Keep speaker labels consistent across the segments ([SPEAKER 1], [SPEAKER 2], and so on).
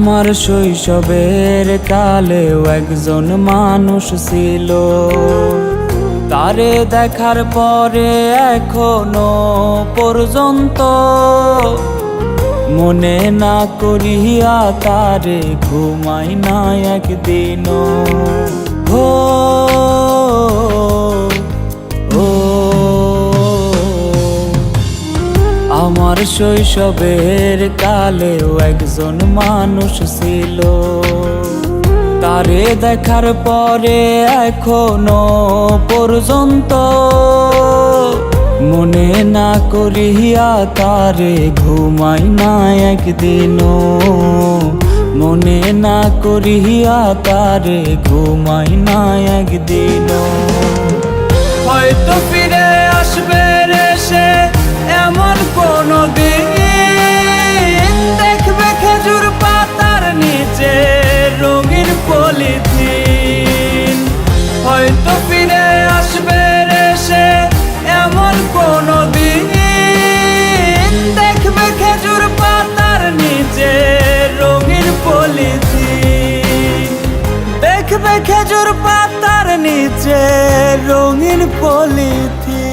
[SPEAKER 1] আমার শৈশবের কালেও একজন মানুষ ছিল, তারে দেখার পরে এখনো পর্যন্ত মনে না করিয়া তারে ঘুমাই না একদিনও। ও ও আমার শৈশবের কালেও একজন মানুষ ছিল, তারে দেখার পরে এখনো পর্যন্ত মনে না করিয়া তারে ঘুমাই না একদিনও, মনে না করিয়া তারে ঘুমাই না একদিনও। হয়তো ফিরে আসবে রে সে এমন কোনো দিন, দেখবে খেজুর পাতার নিচে রঙিন পলিথিন। হয়তো ফিরে আসবে রে সে এমন কোনো দিন, দেখবে খেজুর পাতার নিচে রঙিন পলিথিন, দেখবে খেজুর পাতার নিচে রঙিন পলিথিন।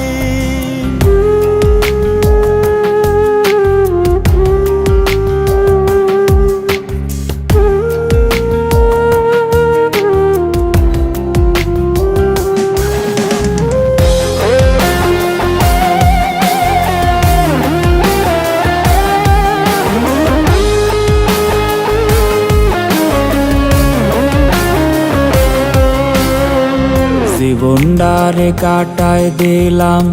[SPEAKER 1] জীবনটারে কাটায় দিলাম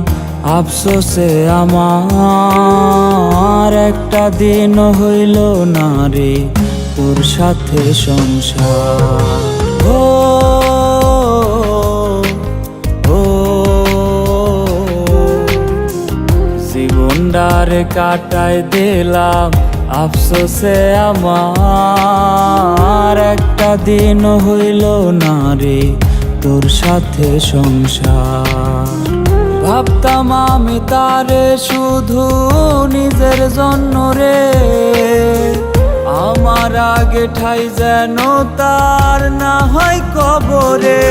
[SPEAKER 1] আফসোসে আমার, একটা দিন হইল না রে তোর সাথে সংসার। ও ও জীবনটারে কাটায় দিলাম আফসোসে আমার, একটা দিন হইল না রে তোর সাথে সংসার। ভাবতাম আমি তারে শুধু নিজের জন্য রে, আমার আগে ঠাই যেন তার না হয় কবরে।